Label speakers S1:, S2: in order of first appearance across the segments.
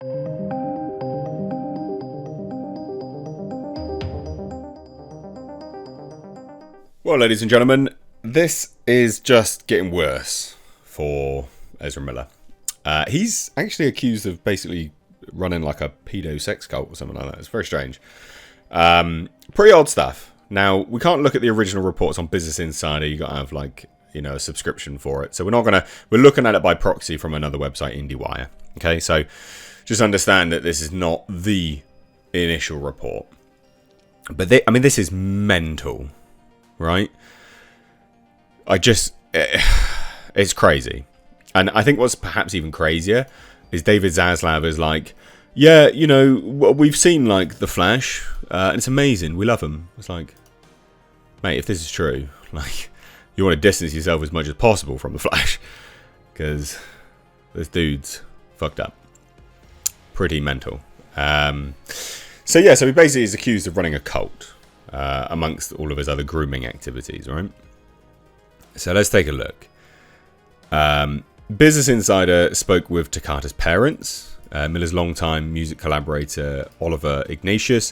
S1: Well, ladies and gentlemen, this is just getting worse for Ezra Miller. He's actually accused of basically running like a pedo sex cult or something like that. It's very strange. Pretty odd stuff. Now, we can't look at the original reports on Business Insider. You got to have a subscription for it. So we're looking at it by proxy from another website, IndieWire. Okay, so just understand that this is not the initial report. But this is mental. Right? It's crazy. And I think what's perhaps even crazier is David Zaslav is like, yeah, we've seen like The Flash, and it's amazing. We love him. It's like, mate, if this is true, like, you want to distance yourself as much as possible from The Flash, because this dude's fucked up. Pretty mental. So he basically is accused of running a cult. Amongst all of his other grooming activities, right? So let's take a look. Business Insider spoke with Takata's parents, Miller's longtime music collaborator Oliver Ignatius,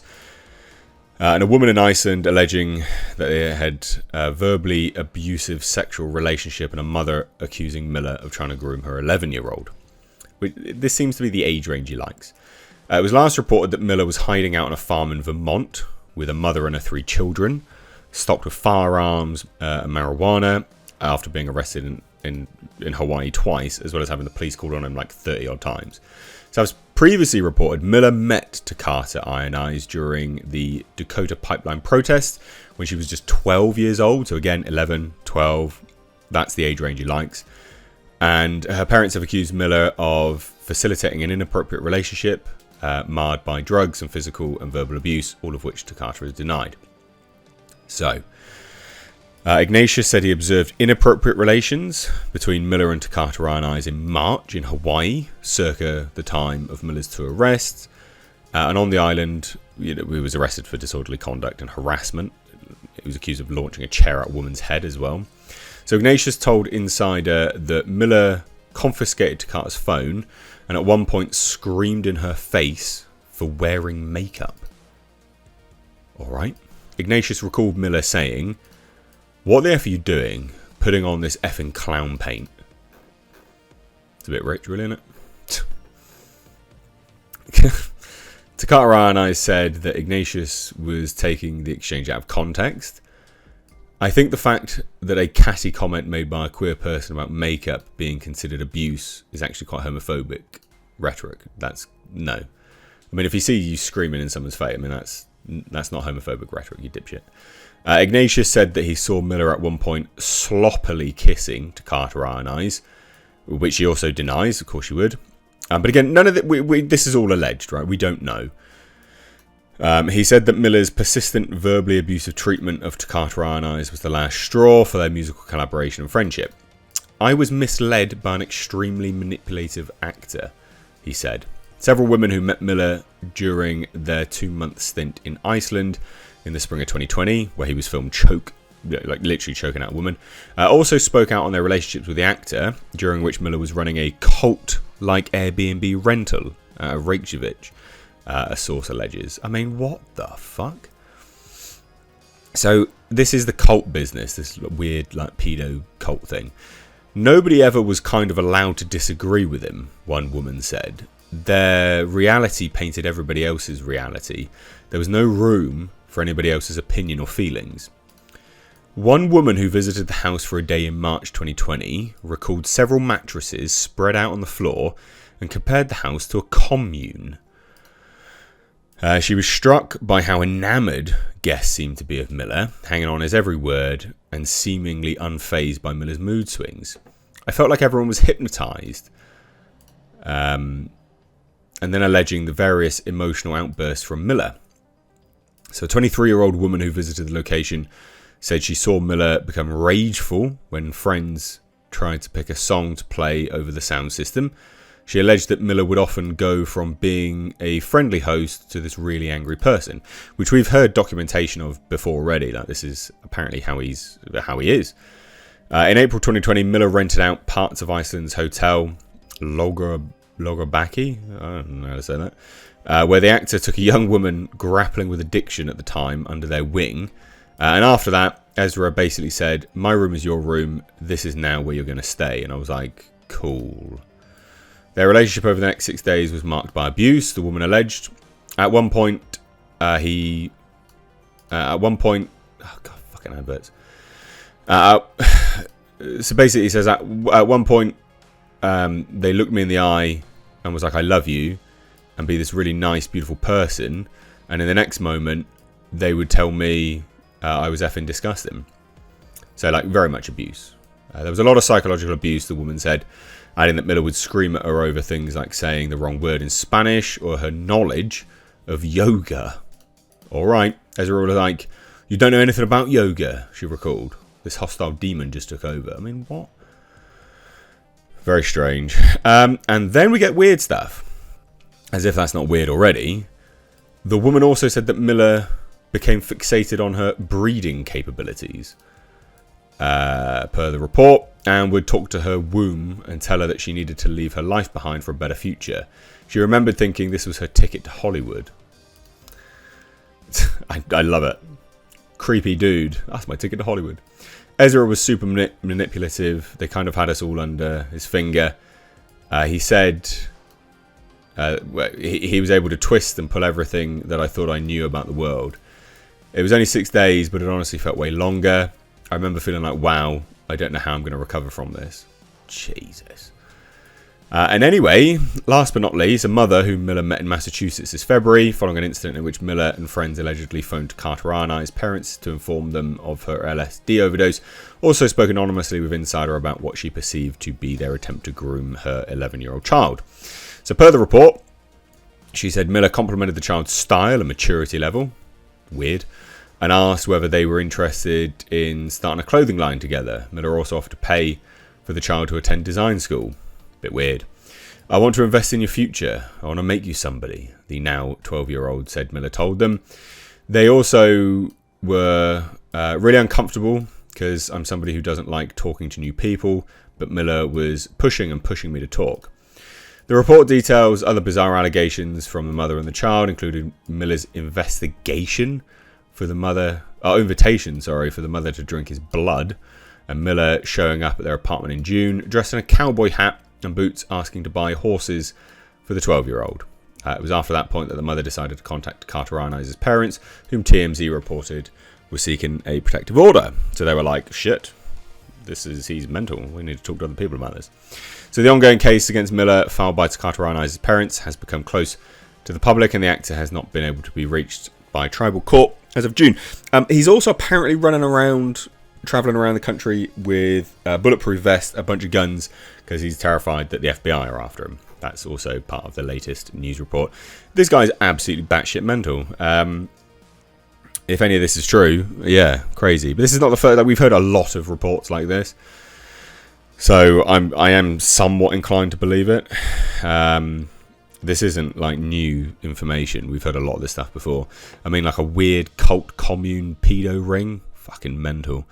S1: and a woman in Iceland alleging that they had a verbally abusive sexual relationship, and a mother accusing Miller of trying to groom her 11-year-old. This seems to be the age range he likes. It was last reported that Miller was hiding out on a farm in Vermont with a mother and her 3 children, stocked with firearms and marijuana, after being arrested in Hawaii twice, as well as having the police called on him like 30 odd times. So as previously reported, Miller met Takata Ionized during the Dakota Pipeline protest when she was just 12 years old. So again, 11, 12, that's the age range he likes. And her parents have accused Miller of facilitating an inappropriate relationship, marred by drugs and physical and verbal abuse, all of which Takata has denied. So, Ignatius said he observed inappropriate relations between Miller and Takata Ionized in March in Hawaii, circa the time of Miller's 2 arrests. And on the island, he was arrested for disorderly conduct and harassment. He was accused of launching a chair at a woman's head as well. So Ignatius told Insider that Miller confiscated Takata's phone and at one point screamed in her face for wearing makeup. Alright. Ignatius recalled Miller saying, "What the F are you doing? Putting on this effing clown paint." It's a bit rich, really, isn't it? Takata Ionized said that Ignatius was taking the exchange out of context. I think the fact that a catty comment made by a queer person about makeup being considered abuse is actually quite homophobic rhetoric. No. I mean, if you see you screaming in someone's face, I mean, that's not homophobic rhetoric, you dipshit. Ignatius said that he saw Miller at one point sloppily kissing Takata Ionized, which he also denies, of course you would. But again, none of this is all alleged, right? We don't know. He said that Miller's persistent verbally abusive treatment of Takata Ionized was the last straw for their musical collaboration and friendship. "I was misled by an extremely manipulative actor," he said. Several women who met Miller during their 2-month stint in Iceland in the spring of 2020, where he was filmed literally choking out a woman, also spoke out on their relationships with the actor, during which Miller was running a cult-like Airbnb rental out of Reykjavik. A source alleges. I mean, what the fuck? So this is the cult business, this weird pedo cult thing. Nobody ever was kind of allowed to disagree with him, one woman said. Their reality painted everybody else's reality. There was no room for anybody else's opinion or feelings. One woman who visited the house for a day in March 2020 recalled several mattresses spread out on the floor and compared the house to a commune. She was struck by how enamoured guests seemed to be of Miller, hanging on his every word and seemingly unfazed by Miller's mood swings. "I felt like everyone was hypnotised." And then alleging the various emotional outbursts from Miller. So a 23-year-old woman who visited the location said she saw Miller become rageful when friends tried to pick a song to play over the sound system. She alleged that Miller would often go from being a friendly host to this really angry person, which we've heard documentation of before already. Like, this is apparently how he is. In April 2020, Miller rented out parts of Iceland's hotel, Logobaki, I don't know how to say that, where the actor took a young woman grappling with addiction at the time under their wing. And after that, Ezra basically said, "My room is your room. This is now where you're going to stay." And I was like, cool. Their relationship over the next 6 days was marked by abuse, the woman alleged. At one point, oh god, fucking adverts. So basically, he says at one point, they looked me in the eye and was like, "I love you," and be this really nice, beautiful person. And in the next moment, they would tell me I was effing disgusting. So, like, very much abuse. There was a lot of psychological abuse, the woman said, adding that Miller would scream at her over things like saying the wrong word in Spanish or her knowledge of yoga. All right, Ezra was like, "You don't know anything about yoga," she recalled. This hostile demon just took over. I mean, what? Very strange. And then we get weird stuff. As if that's not weird already. The woman also said that Miller became fixated on her breeding capabilities, per the report, and would talk to her womb and tell her that she needed to leave her life behind for a better future. She remembered thinking this was her ticket to Hollywood. I love it. Creepy dude. That's my ticket to Hollywood. Ezra was super manipulative. They kind of had us all under his finger. He said he was able to twist and pull everything that I thought I knew about the world. It was only 6 days, but it honestly felt way longer. I remember feeling like, wow, I don't know how I'm going to recover from this. Jesus. And anyway, last but not least, a mother whom Miller met in Massachusetts this February, following an incident in which Miller and friends allegedly phoned Carterana's parents to inform them of her LSD overdose, also spoke anonymously with Insider about what she perceived to be their attempt to groom her 11-year-old child. So per the report, she said Miller complimented the child's style and maturity level, weird, and asked whether they were interested in starting a clothing line together. Miller also offered to pay for the child to attend design school. Bit weird. "I want to invest in your future. I want to make you somebody," the now 12-year-old said Miller told them. They also were really uncomfortable because I'm somebody who doesn't like talking to new people, but Miller was pushing me to talk. The report details other bizarre allegations from the mother and the child, including Miller's invitation for the mother to drink his blood, and Miller showing up at their apartment in June, dressed in a cowboy hat and boots, asking to buy horses for the 12-year-old. It was after that point that the mother decided to contact Carterana's parents, whom TMZ reported were seeking a protective order. So they were like, shit, he's mental. We need to talk to other people about this. So the ongoing case against Miller, filed by Carterana's parents, has become close to the public, and the actor has not been able to be reached by tribal court as of June. He's also apparently traveling around the country with a bulletproof vest, a bunch of guns, because he's terrified that the FBI are after him. That's also part of the latest news report. This guy's absolutely batshit mental. If any of this is true, yeah, crazy. But this is not the first. We've heard a lot of reports like this, so I am somewhat inclined to believe it. This isn't like new information. We've heard a lot of this stuff before. I mean, like a weird cult commune pedo ring. Fucking mental.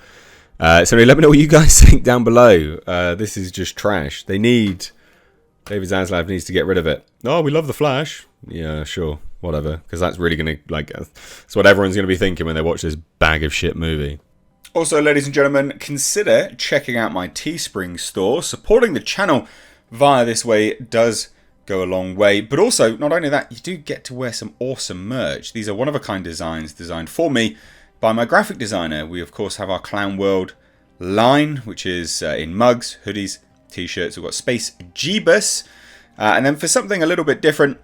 S1: So let me know what you guys think down below. This is just trash. David Zaslav needs to get rid of it. Oh, we love the Flash. Yeah, sure, whatever. Because that's really gonna that's what everyone's gonna be thinking when they watch this bag of shit movie. Also, ladies and gentlemen, consider checking out my Teespring store. Supporting the channel via this way does go a long way. But also, not only that, you do get to wear some awesome merch. These are one-of-a-kind designs designed for me by my graphic designer. We of course have our Clown World line, which is in mugs, hoodies, t-shirts. We've got Space Jeebus, and then for something a little bit different,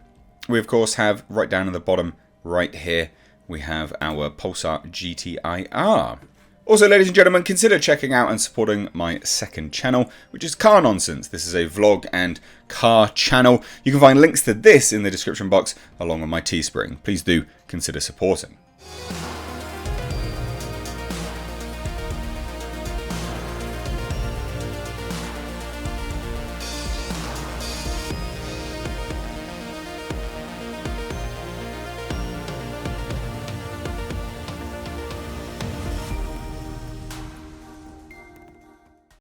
S1: we of course have right down at the bottom right here, we have our Pulsar GTIR. Also, ladies and gentlemen, consider checking out and supporting my second channel, which is Car Nonsense. This is a vlog and car channel. You can find links to this in the description box along with my Teespring. Please do consider supporting.